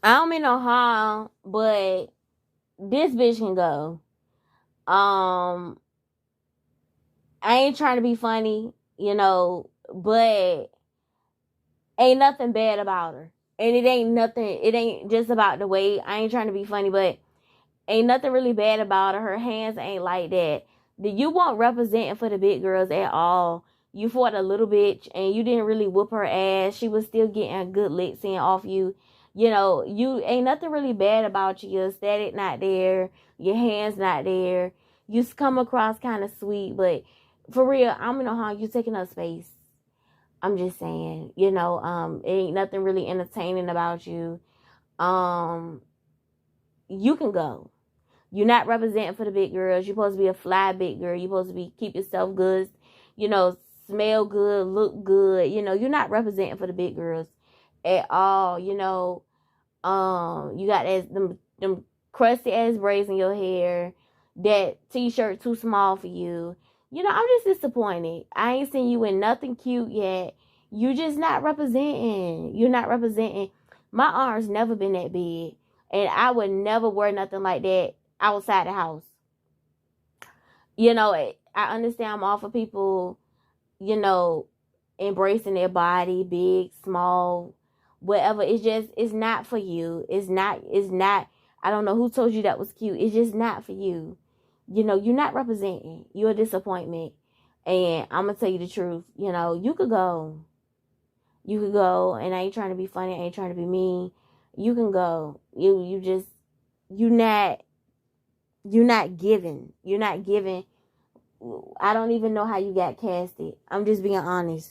I don't mean no harm, but this bitch can go. Um, I ain't trying to be funny, but ain't nothing bad about her. And it ain't just about the weight. I ain't trying to be funny, but ain't nothing really bad about her. Her hands ain't like that. You weren't representing for the big girls at all. You fought a little bitch and you didn't really whoop her ass. She was still getting good licks in off you. You ain't nothing really bad about you. Your static not there. Your hands not there. You come across kind of sweet, but for real, I'm gonna harm you taking up space. I'm just saying, it ain't nothing really entertaining about you. Um, you can go. You're not representing for the big girls. You're supposed to be a fly big girl. You're supposed to be keep yourself good, you know, smell good, look good. You're not representing for the big girls at all. You got them crusty ass braids in your hair. That t-shirt too small for you. I'm just disappointed. I ain't seen you in nothing cute yet. You just not representing. You're not representing. My arms never been that big. And I would never wear nothing like that outside the house. I understand I'm all for people, you know, embracing their body, big, small, whatever. It's not for you. It's not. I don't know who told you that was cute. It's just not for you. You're not representing. You're a disappointment. And I'm going to tell you the truth. You could go. You could go. And I ain't trying to be funny. I ain't trying to be mean. You can go. You're not giving. You're not giving. I don't even know how you got casted. I'm just being honest.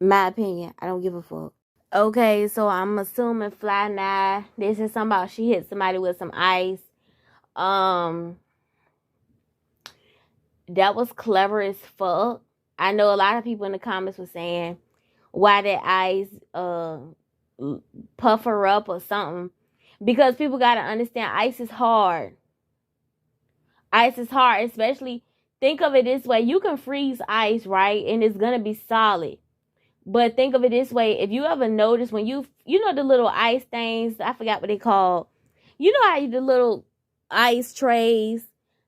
My opinion. I don't give a fuck. Okay, so I'm assuming Fly Nye. This is something about she hit somebody with some ice. That was clever as fuck. I know a lot of people in the comments were saying why that ice puff her up or something. Because people gotta understand ice is hard. Ice is hard, especially think of it this way. You can freeze ice, right? And it's gonna be solid. But think of it this way. If you ever notice when you know the little ice things, I forgot what they call. You know how the little ice trays.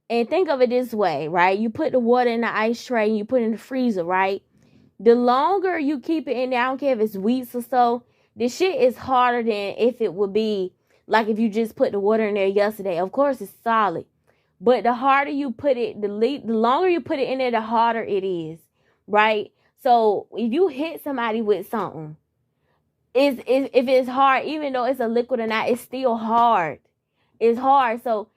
And think of it this way, right? You put the water in the ice tray and you put it in the freezer, right? The longer you keep it in there, I don't care if it's weeks or so, the shit is harder than if it would be like if you just put the water in there yesterday. Of course, it's solid. But the harder you put it, the longer you put it in there, the harder it is, right? So if you hit somebody with something, if it's hard, even though it's a liquid or not, it's still hard. It's hard. So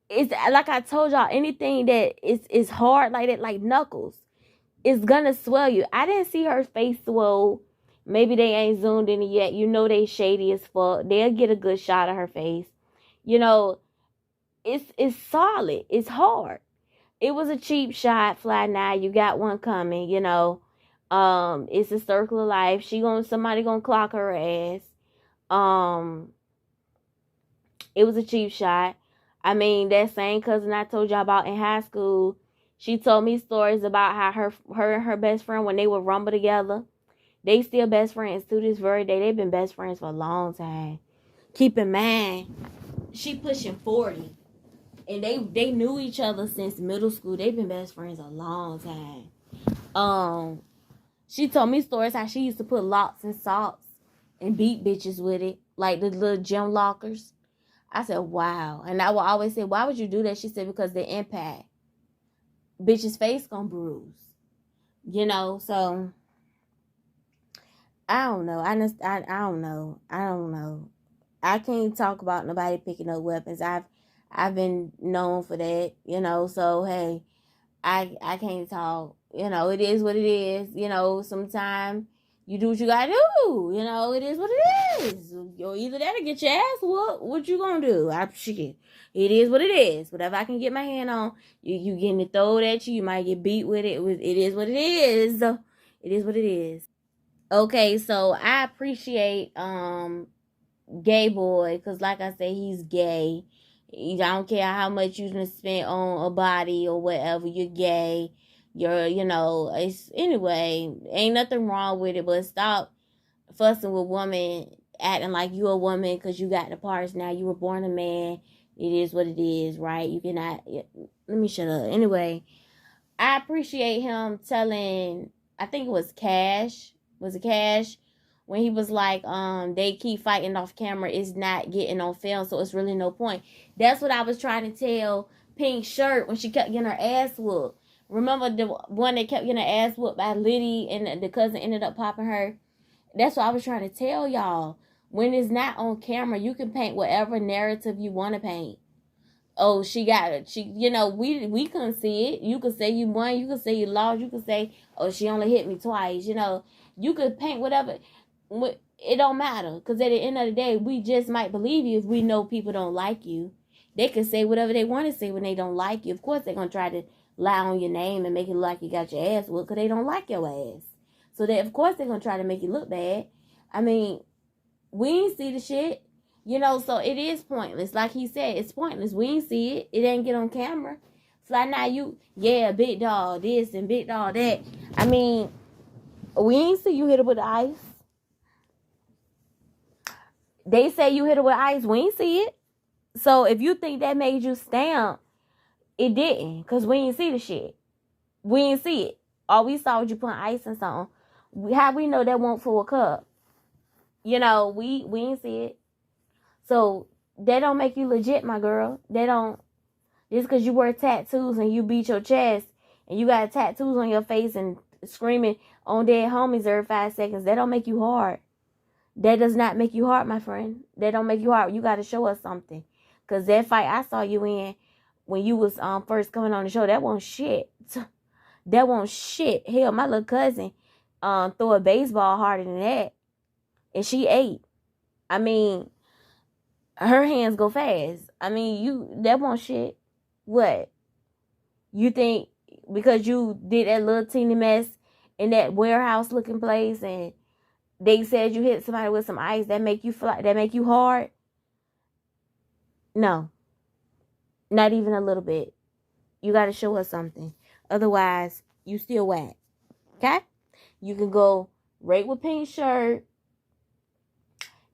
it's like I told y'all, anything that is hard like that, like knuckles, it's gonna swell you. I didn't see her face swell. Maybe they ain't zoomed in it yet. They shady as fuck. They'll get a good shot of her face. It's solid. It's hard. It was a cheap shot, Fly Nye. You got one coming, it's a circle of life. Somebody gonna clock her ass. It was a cheap shot. I mean, that same cousin I told y'all about in high school, she told me stories about how her and her best friend, when they would rumble together, they still best friends to this very day. They've been best friends for a long time. Keep in mind, she pushing 40. And they knew each other since middle school. They've been best friends a long time. She told me stories how she used to put locks in socks and beat bitches with it, like the little gym lockers. I said, wow. And I would always say, why would you do that? She said, because the impact. Bitch's face gonna bruise. So I don't know. I don't know. I don't know. I can't talk about nobody picking up weapons. I've been known for that, so hey, I can't talk. It is what it is. Sometimes you do what you gotta do. It is what it is. You're either that or get your ass whooped. What you gonna do? Shit. It is what it is. Whatever I can get my hand on, you getting it thrown at you. You might get beat with it. It is what it is. It is what it is. Okay, so I appreciate Gay Boy, because like I said, he's gay. I don't care how much you can spend on a body or whatever. You're gay. It's anyway. Ain't nothing wrong with it, but stop fussing with women acting like you a woman because you got the parts now. You were born a man. It is what it is, right? You cannot. Let me shut up. Anyway, I appreciate him telling. I think it was Cash. Was it Cash? When he was like, they keep fighting off camera. It's not getting on film, so it's really no point. That's what I was trying to tell Pink Shirt when she kept getting her ass whooped. Remember the one that kept getting her ass whooped by Liddy and the cousin ended up popping her? That's what I was trying to tell y'all. When it's not on camera, you can paint whatever narrative you want to paint. Oh, she got it. We couldn't see it. You could say you won. You could say you lost. You could say, oh, she only hit me twice. You could paint whatever. It don't matter. Because at the end of the day, we just might believe you if we know people don't like you. They can say whatever they want to say when they don't like you. Of course, they're going to try to lie on your name and make it look like you got your ass whooped because they don't like your ass. So, of course, they're going to try to make you look bad. I mean, we ain't see the shit. So it is pointless. Like he said, it's pointless. We ain't see it. It ain't get on camera. So like now big dog this and big dog that. I mean, we ain't see you hit her with the ice. They say you hit her with ice. We ain't see it. So if you think that made you stamp, it didn't. Because we ain't see the shit. We ain't see it. All we saw was you putting ice in something. How we know that won't full a cup? We ain't see it. So, they don't make you legit, my girl. They don't. Just because you wear tattoos and you beat your chest and you got tattoos on your face and screaming on dead homies every 5 seconds, that don't make you hard. That does not make you hard, my friend. That don't make you hard. You got to show us something. Because that fight I saw you in when you was first coming on the show, that wasn't shit. That wasn't shit. Hell, my little cousin threw a baseball harder than that. And she ate. I mean, her hands go fast. I mean, that won't shit. What? You think because you did that little teeny mess in that warehouse looking place and they said you hit somebody with some ice, that make you fly, that make you hard? No. Not even a little bit. You got to show us something. Otherwise, you still whack. Okay? You can go right with Pink Shirt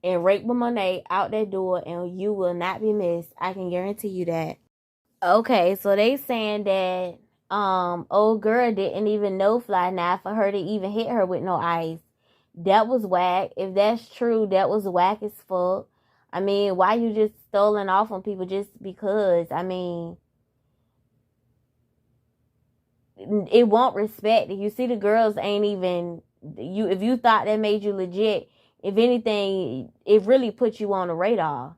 and rape with Monet out that door and you will not be missed. I can guarantee you that. Okay, so they saying that old girl didn't even know Fly Now for her to even hit her with no ice. That was whack. If that's true, that was whack as fuck. I mean, why you just stoling off on people just because? I mean, it won't respect. You see, the girls ain't even you. If you thought that made you legit, if anything, it really put you on the radar,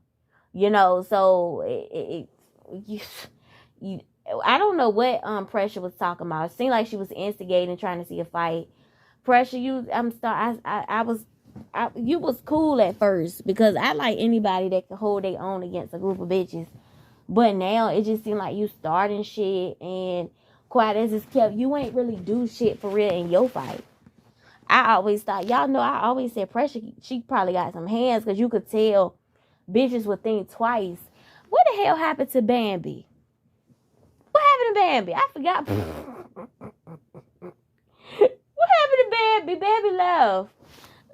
so I don't know what Pressure was talking about. It seemed like she was instigating, trying to see a fight. Pressure, you was cool at first because I like anybody that can hold their own against a group of bitches. But now it just seemed like you starting shit and quiet as it's kept, you ain't really do shit for real in your fight. I always thought, y'all know, I always said Pressure, she probably got some hands because you could tell bitches would think twice. What the hell happened to Bambi? What happened to Bambi? I forgot. What happened to Bambi? Bambi left.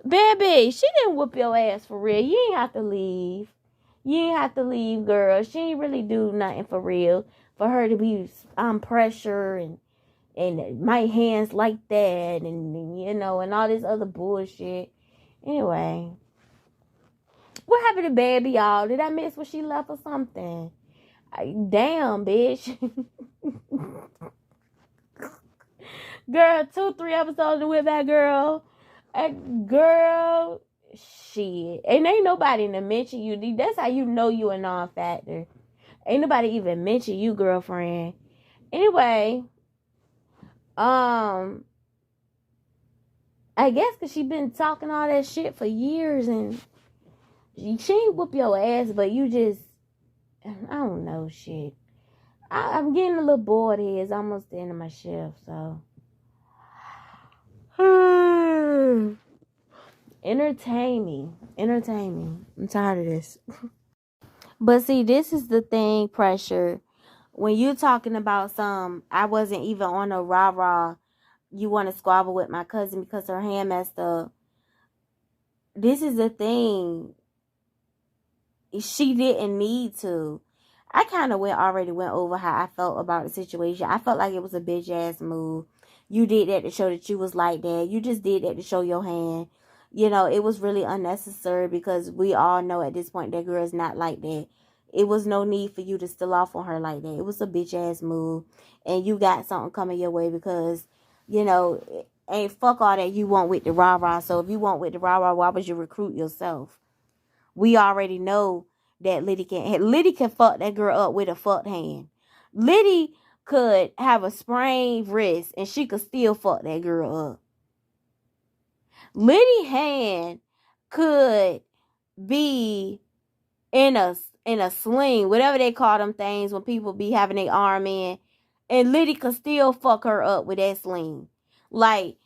Bambi, she didn't whoop your ass for real. You ain't have to leave. You ain't have to leave, girl. She ain't really do nothing for real. For her to be Pressure and my hands like that and all this other bullshit. Anyway, what happened to Baby, y'all? Did I miss when she left or something? Damn, bitch. Girl, 2-3 episodes to Whip Back Girl. Girl, shit. And ain't nobody to mention you. That's how you know you a non-factor. Ain't nobody even mention you, girlfriend. Anyway, I guess because she been talking all that shit for years and she ain't whoop your ass, but you just, I don't know, shit. I'm getting a little bored here. It's almost the end of my shift, so. Entertain me. I'm tired of this. But see, this is the thing, Pressure. When you talking about I wasn't even on a rah-rah, you want to squabble with my cousin because her hand messed up. this is the thing. She didn't need to. I kind of already went over how I felt about the situation. I felt like it was a bitch ass move. You did that to show that you was like that. You just did that to show your hand. You know, it was really unnecessary because we all know at this point that girl is not like that. It was no need for you to still off on her like that. It was a bitch ass move. And you got something coming your way because, you know, ain't fuck all that you want with the rah-rah. So if you want with the rah-rah, why would you recruit yourself? We already know that Liddy can fuck that girl up with a fucked hand. Liddy could have a sprained wrist and she could still fuck that girl up. Liddy hand could be in a sling, whatever they call them things when people be having their arm in, and Liddy could still fuck her up with that sling. Like,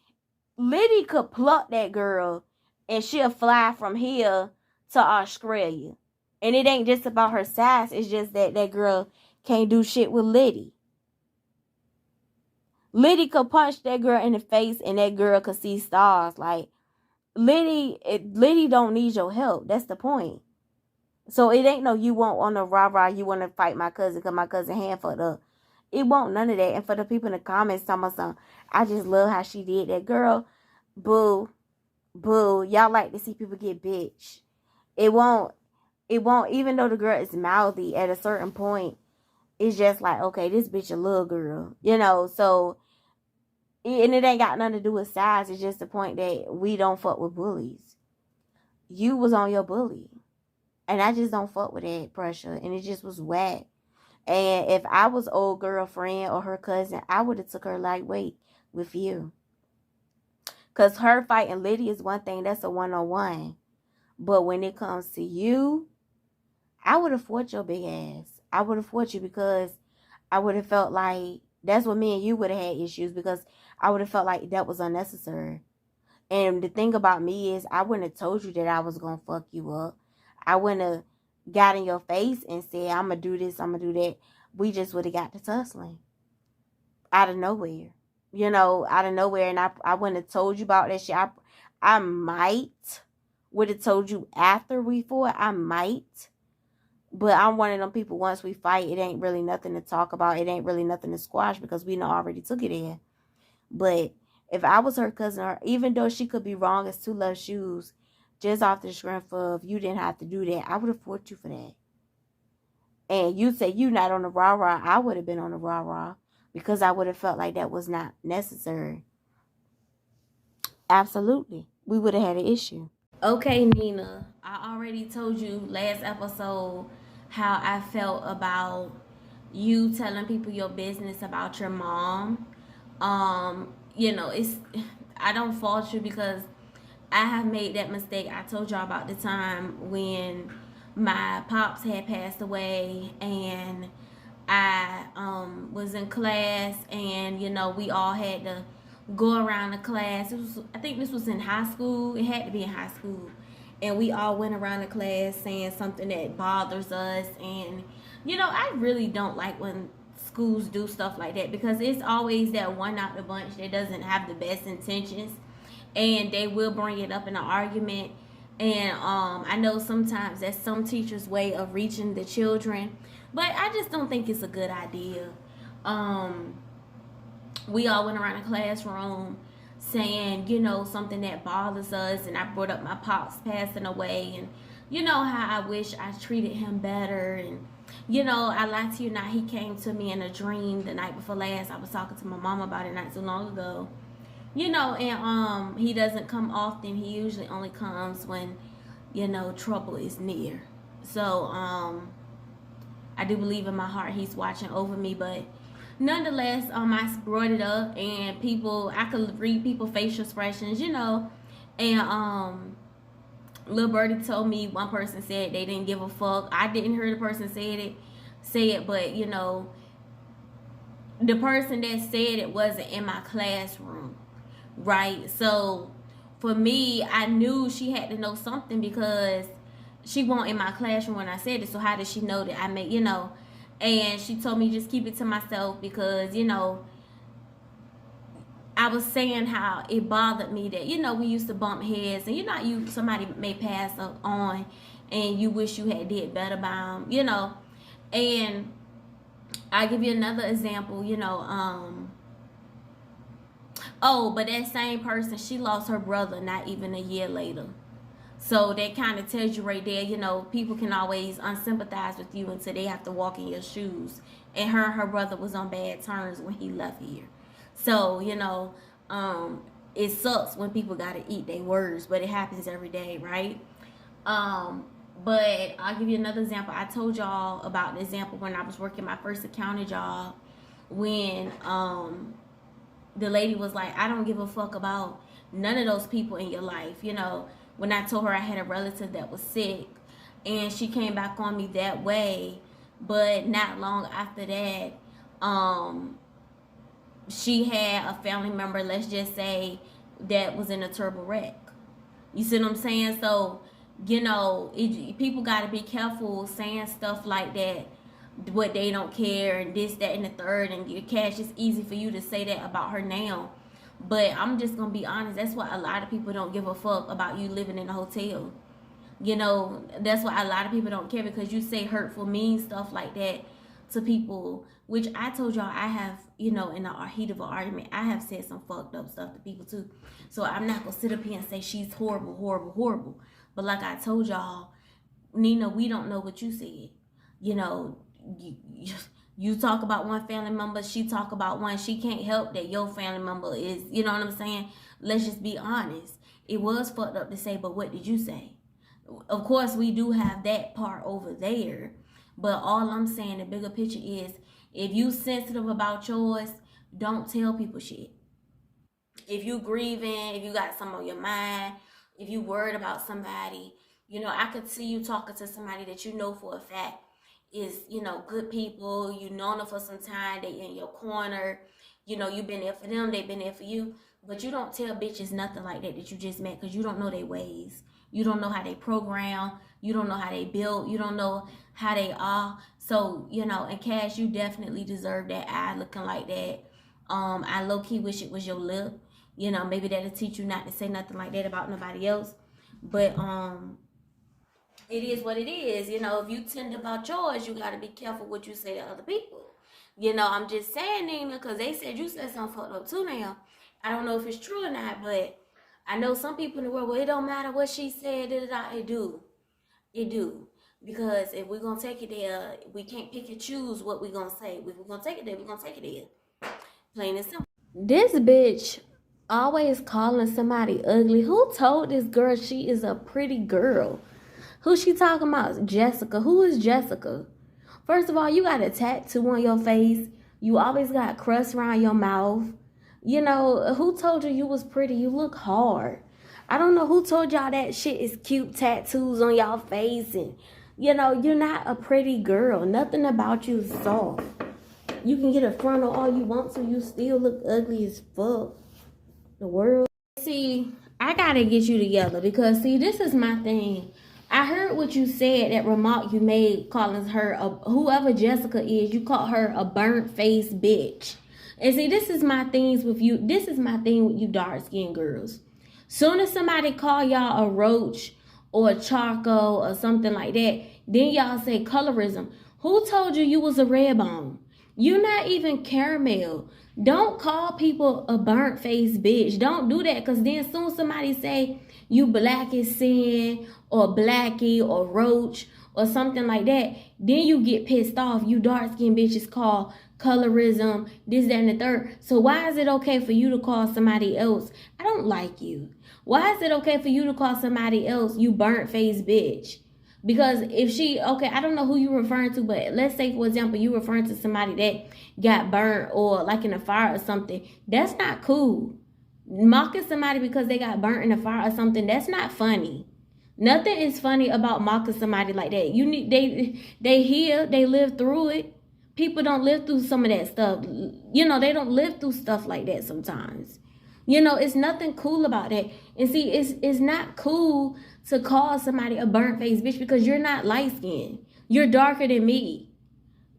Liddy could pluck that girl and she'll fly from here to Australia. And it ain't just about her size. It's just that that girl can't do shit with Liddy. Liddy could punch that girl in the face and that girl could see stars. Like, Liddy don't need your help. That's the point. So it ain't no you won't on the rah-rah, you want to fight my cousin because my cousin hand fucked up. It won't none of that. And for the people in the comments talking about something, I just love how she did that. Girl, boo. Boo. Y'all like to see people get bitch. It won't, even though the girl is mouthy at a certain point, it's just like, okay, this bitch a little girl. You know, so, and it ain't got nothing to do with size. It's just the point that we don't fuck with bullies. You was on your bully. And I just don't fuck with that pressure. And it just was whack. And if I was old girlfriend or her cousin, I would have took her lightweight with you. Because her fighting Liddy is one thing. That's a one-on-one. But when it comes to you, I would have fought your big ass. I would have fought you because I would have felt like that's what me and you would have had issues because I would have felt like that was unnecessary. And the thing about me is I wouldn't have told you that I was going to fuck you up. I wouldn't have got in your face and said, I'm going to do this, I'm going to do that. We just would have got to tussling. Out of nowhere. You know, out of nowhere. And I wouldn't have told you about that shit. I might would have told you after we fought. I might. But I'm one of them people, once we fight, it ain't really nothing to talk about. It ain't really nothing to squash because we know already took it in. But if I was her cousin, or even though she could be wrong as two love shoes, just off the strength of you didn't have to do that, I would have fought you for that. And you say you not on the rah-rah, I would have been on the rah-rah because I would have felt like that was not necessary. Absolutely. We would have had an issue. Okay, Nina, I already told you last episode how I felt about you telling people your business about your mom. You know, I don't fault you because I have made that mistake. I told y'all about the time when my pops had passed away and I was in class and, you know, we all had to go around the class. I think this was in high school. It had to be in high school. And we all went around the class saying something that bothers us. And, you know, I really don't like when schools do stuff like that because it's always that one out the bunch that doesn't have the best intentions. And they will bring it up in an argument. And I know sometimes that's some teachers' way of reaching the children. But I just don't think it's a good idea. We all went around the classroom saying, you know, something that bothers us. And I brought up my pops passing away. And, you know, how I wish I treated him better. And, you know, I lied to you not. He came to me in a dream the night before last. I was talking to my mom about it not too long ago. You know, and he doesn't come often. He usually only comes when, you know, trouble is near. So, I do believe in my heart he's watching over me, but nonetheless, I brought it up and I could read people's facial expressions, you know, and Lil Birdie told me one person said they didn't give a fuck. I didn't hear the person say it, but you know, the person that said it wasn't in my classroom. Right, so for me, I knew she had to know something because she wasn't in my classroom when I said it. So how did she know that I made, you know? And she told me just keep it to myself because, you know, I was saying how it bothered me that, you know, we used to bump heads, and you know, somebody may pass on, and you wish you had did better by them, you know. And I give you another example, you know. Oh, but that same person, she lost her brother not even a year later. So that kind of tells you right there, you know, people can always unsympathize with you until they have to walk in your shoes. And her brother was on bad terms when he left here. So, you know, it sucks when people got to eat their words, but it happens every day, right? But I'll give you another example. I told y'all about the example when I was working my first accounting job, when the lady was like, I don't give a fuck about none of those people in your life, you know. When I told her I had a relative that was sick, and she came back on me that way, but not long after that, she had a family member, let's just say, that was in a terrible wreck. You see what I'm saying? So, you know, people got to be careful saying stuff like that, what they don't care, and this, that, and the third, and your cash. It's easy for you to say that about her now. But I'm just going to be honest. That's why a lot of people don't give a fuck about you living in a hotel. You know, that's why a lot of people don't care, because you say hurtful, mean stuff like that to people, which I told y'all I have, you know, in the heat of an argument, I have said some fucked up stuff to people too. So I'm not going to sit up here and say she's horrible, horrible, horrible. But like I told y'all, Nina, we don't know what you said. You know, you talk about one family member, she talk about one. She can't help that your family member is, you know what I'm saying? Let's just be honest. It was fucked up to say, but what did you say? Of course, we do have that part over there. But all I'm saying, the bigger picture is, if you sensitive about yours, don't tell people shit. If you grieving, if you got something on your mind, if you worried about somebody, you know, I could see you talking to somebody that you know for a fact is, you know, good people, you known them for some time, they in your corner, you know, you been there for them, they been there for you, but you don't tell bitches nothing like that you just met, because you don't know their ways. You don't know how they program, you don't know how they build, you don't know how they are. So, you know, and Cash, you definitely deserve that eye looking like that. I low-key wish it was your lip. You know, maybe that'll teach you not to say nothing like that about nobody else. But it is what it is. You know, if you tender about yours, you got to be careful what you say to other people. You know, I'm just saying, Nina, because they said you said something fucked up too now. I don't know if it's true or not, but I know some people in the world, well, it don't matter what she said, it do. It do. Because if we're going to take it there, we can't pick and choose what we're going to say. If we're going to take it there, we're going to take it there. Plain and simple. This bitch always calling somebody ugly. Who told this girl she is a pretty girl? Who she talking about? Jessica. Who is Jessica? First of all, you got a tattoo on your face. You always got crust around your mouth. You know, who told you was pretty? You look hard. I don't know who told y'all that shit is cute, tattoos on y'all face. And, you know, you're not a pretty girl. Nothing about you is soft. You can get a frontal all you want to. You still look ugly as fuck. The world. See, I gotta get you together, because, see, this is my thing. I heard what you said, that remark you made calling her, whoever Jessica is, you called her a burnt-faced bitch. And see, this is my things with you. This is my thing with you dark-skinned girls. Soon as somebody call y'all a roach or a charcoal or something like that, then y'all say colorism. Who told you was a red bone? You're not even caramel. Don't call people a burnt-faced bitch. Don't do that, because then soon somebody say you black as sin or blackie or roach or something like that, then you get pissed off. You dark-skinned bitches call colorism, this, that, and the third. So why is it okay for you to call somebody else, I don't like you? Why is it okay for you to call somebody else, you burnt-faced bitch? Because if she, okay, I don't know who you're referring to, but let's say, for example, you're referring to somebody that got burnt or like in a fire or something. That's not cool. Mocking somebody because they got burnt in a fire or something, that's not funny. Nothing is funny about mocking somebody like that. You need, they hear, they live through it. People don't live through some of that stuff. You know, they don't live through stuff like that sometimes. You know, it's nothing cool about that. And see, it's not cool to call somebody a burnt-faced bitch, because you're not light-skinned. You're darker than me.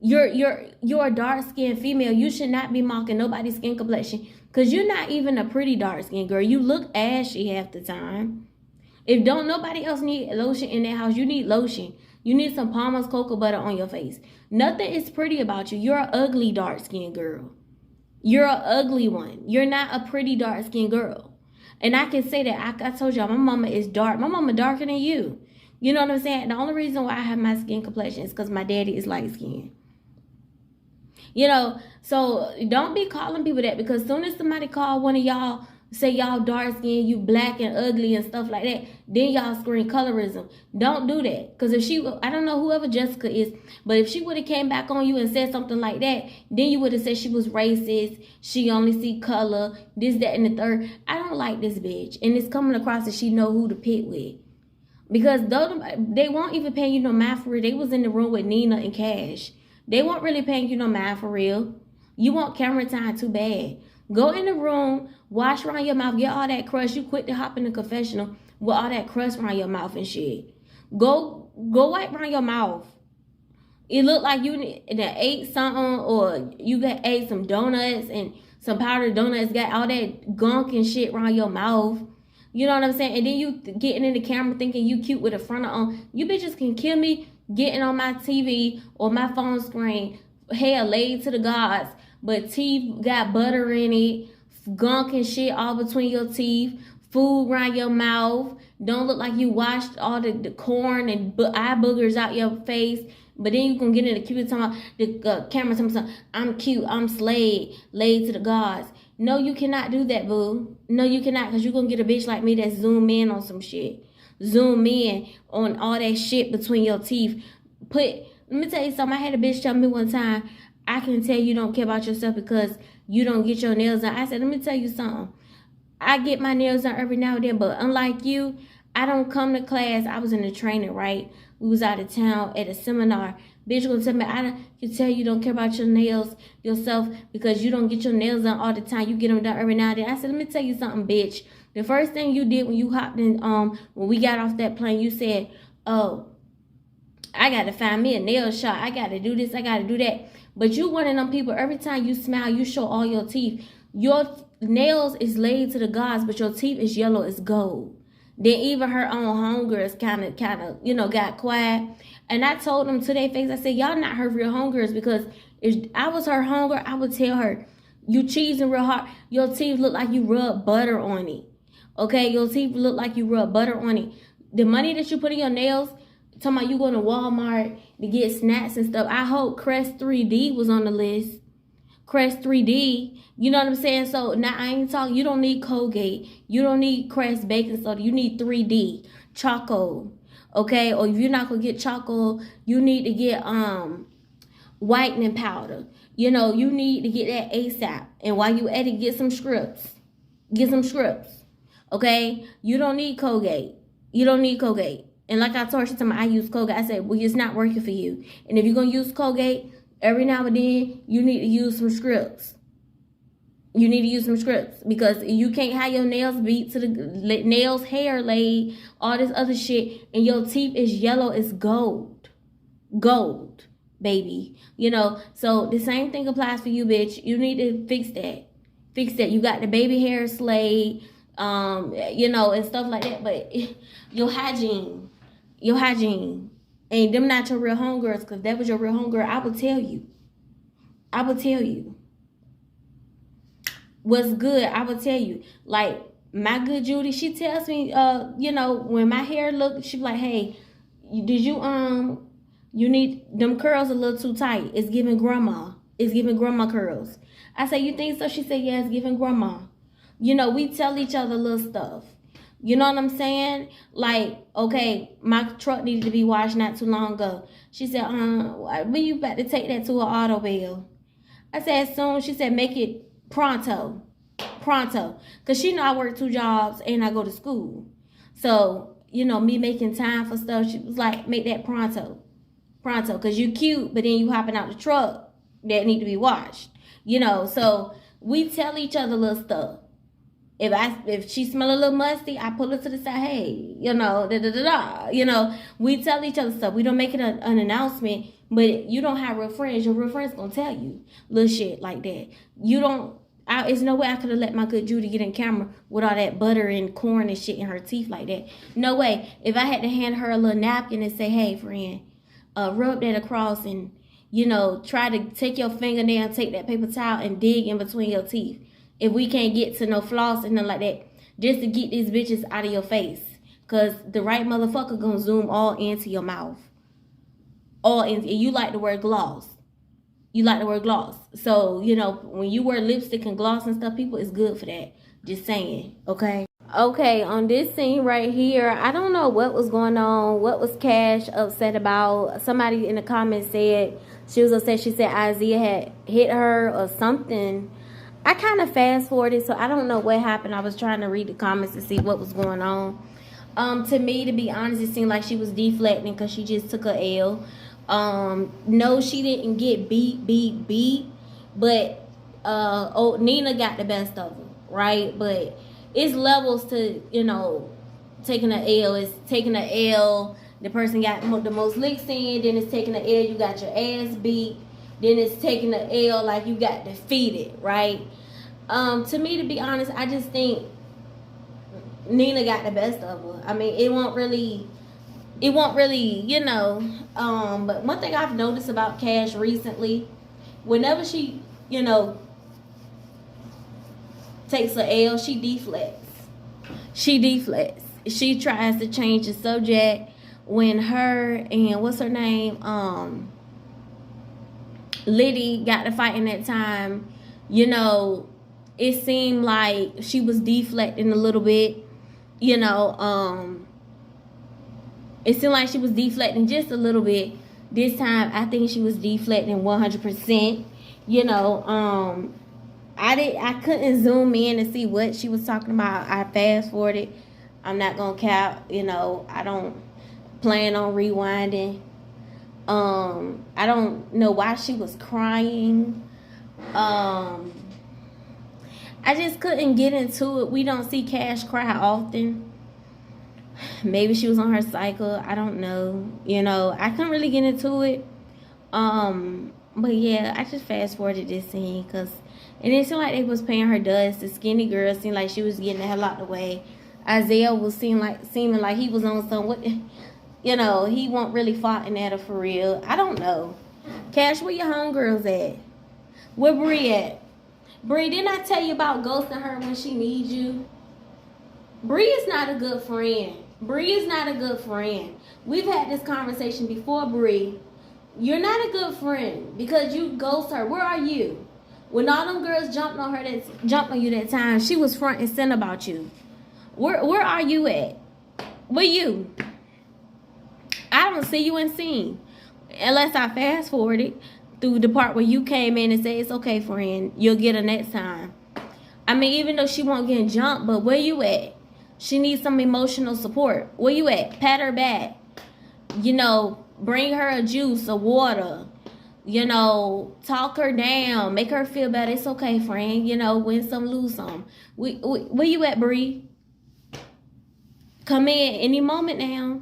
You're a dark-skinned female. You should not be mocking nobody's skin complexion, because you're not even a pretty dark-skinned girl. You look ashy half the time. If don't nobody else need lotion in that house, you need lotion. You need some Palmer's cocoa butter on your face. Nothing is pretty about you. You're an ugly dark-skinned girl. You're an ugly one. You're not a pretty dark-skinned girl. And I can say that. I told y'all, my mama is dark. My mama darker than you. You know what I'm saying? The only reason why I have my skin complexion is because my daddy is light-skinned. You know, so don't be calling people that, because as soon as somebody call one of y'all, say y'all dark skin, you black and ugly and stuff like that, then y'all scream colorism. Don't do that. Because if she, I don't know whoever Jessica is, but if she would have came back on you and said something like that, then you would have said she was racist, she only see color, this, that, and the third. I don't like this bitch. And it's coming across that she know who to pit with. Because they won't even pay you no mind for real. They was in the room with Nina and Cash. They won't really paying you no mind for real. You want camera time too bad. Go in the room, wash around your mouth, get all that crust. You quit to hop in the confessional with all that crust around your mouth and shit. Go wipe around your mouth. It looked like you ate something, or you ate some donuts and some powdered donuts, got all that gunk and shit around your mouth. You know what I'm saying? And then you getting in the camera thinking you cute with a frontal on. You bitches can kill me getting on my TV or my phone screen, hair laid to the gods, but teeth got butter in it, gunk and shit all between your teeth, food around your mouth, don't look like you washed all the corn and eye boogers out your face. But then you can get in the cute talking the camera talking, I'm cute, I'm slayed, laid to the gods. No, you cannot do that, boo. No, you cannot, because you're going to get a bitch like me that zoom in on some shit. Zoom in on all that shit between your teeth. Let me tell you something. I had a bitch tell me one time, I can tell you don't care about yourself because you don't get your nails done. I said, let me tell you something. I get my nails done every now and then, but unlike you, I don't come to class. I was in the training, right? We was out of town at a seminar. Bitch gonna tell me, I can tell you don't care about your nails yourself because you don't get your nails done all the time. You get them done every now and then. I said, let me tell you something, bitch. The first thing you did when you hopped in, when we got off that plane, you said, oh, I got to find me a nail shop. I got to do this. I got to do that. But you one of them people, every time you smile, you show all your teeth. Your nails is laid to the gods, but your teeth is yellow as gold. Then even her own homegirls kind of, you know, got quiet. And I told them to their face, I said, y'all not her real homegirls, because if I was her homegirl, I would tell her, you cheesing real hard. Your teeth look like you rub butter on it. Okay, your teeth look like you rub butter on it. The money that you put in your nails, talking about you going to Walmart to get snacks and stuff. I hope Crest 3D was on the list. Crest 3D, you know what I'm saying? So now I ain't talking, you don't need Colgate. You don't need Crest baking soda. You need 3D, Choco. Okay, or if you're not going to get Choco, you need to get whitening powder. You know, you need to get that ASAP. And while you at it, get some scripts. Get some scripts. Okay? You don't need Colgate. You don't need Colgate. And like I told you, I use Colgate. I said, well, it's not working for you. And if you're going to use Colgate, every now and then, you need to use some scripts. You need to use some scripts, because you can't have your nails beat to the nails, hair laid, all this other shit, and your teeth is yellow as gold. Gold, baby. You know, so the same thing applies for you, bitch. You need to fix that. Fix that. You got the baby hair slayed, you know, and stuff like that. But your hygiene, and them not your real homegirls, because that was your real homegirl, I would tell you. I would tell you. What's good, I would tell you. Like, my good Judy, she tells me, you know, when my hair look, she be like, hey, did you need, them curls a little too tight. It's giving grandma. It's giving grandma curls. I say, you think so? She said, yeah, it's giving grandma. You know, we tell each other little stuff. You know what I'm saying? Like, okay, my truck needed to be washed not too long ago. She said, when you about to take that to an auto bill? I said, soon. She said, make it pronto. Because she know I work 2 jobs and I go to school. So, you know, me making time for stuff, she was like, make that pronto. Because you cute, but then you hopping out the truck that need to be washed. You know, so we tell each other little stuff. If she smell a little musty, I pull her to the side. Hey, you know, You know, we tell each other stuff. We don't make it an announcement, But you don't have real friends. Your real friends gonna tell you little shit like that. You don't. It's no way I could have let my good Judy get in camera with all that butter and corn and shit in her teeth like that. No way. If I had to hand her a little napkin and say, hey, friend, rub that across and, try to take your fingernail, take that paper towel and dig in between your teeth. If we can't get to no floss and nothing like that, just to get these bitches out of your face. Because the right motherfucker gonna zoom all into your mouth. All in. You like to wear gloss. So, when you wear lipstick and gloss and stuff, people, it's good for that. Just saying, okay? Okay, on this scene right here, I don't know what was going on. What was Cash upset about? Somebody in the comments said she was upset. She said Isaiah had hit her or something. I kind of fast forwarded, so I don't know what happened. I was trying to read the comments to see what was going on. To me, to be honest, it seemed like she was deflecting because she just took a L. No, she didn't get beat, but Nina got the best of her, right? But it's levels to, taking an L. It's taking an L, the person got the most licks in, then it's taking an L, you got your ass beat, then it's taking an L like you got defeated, right? To me, to be honest, I just think Nina got the best of her. I mean, it won't really, but one thing I've noticed about Cash recently, whenever she, takes a L, she deflects. She tries to change the subject. When her and, what's her name, Liddy got to fight in that time, it seemed like she was deflecting a little bit, it seemed like she was deflecting just a little bit. This time, I think she was deflecting 100%. I couldn't zoom in and see what she was talking about. I fast forwarded. I'm not gonna cap. I don't plan on rewinding. I don't know why she was crying. I just couldn't get into it. We don't see Cash cry often. Maybe she was on her cycle. I don't know. I couldn't really get into it. But yeah, I just fast forwarded this scene because it didn't seem like they was paying her dust. The skinny girl seemed like she was getting the hell out the way. Isaiah was seeming like he was on some, he wasn't really fighting at her for real. I don't know. Cash, where your homegirls at? Where Bree at? Bree, didn't I tell you about ghosting her when she needs you? Bree is not a good friend. We've had this conversation before, Bree. You're not a good friend because you ghost her. Where are you? When all them girls jumped on you that time, she was front and center about you. Where are you at? Where you? I don't see you in scene. Unless I fast forwarded through the part where you came in and said, it's okay, friend. You'll get her next time. I mean, even though she won't get jumped, but where you at? She needs some emotional support. Where you at? Pat her back. Bring her a juice, a water. Talk her down. Make her feel better. It's okay, friend. Win some, lose some. Where you at, Bree? Come in any moment now.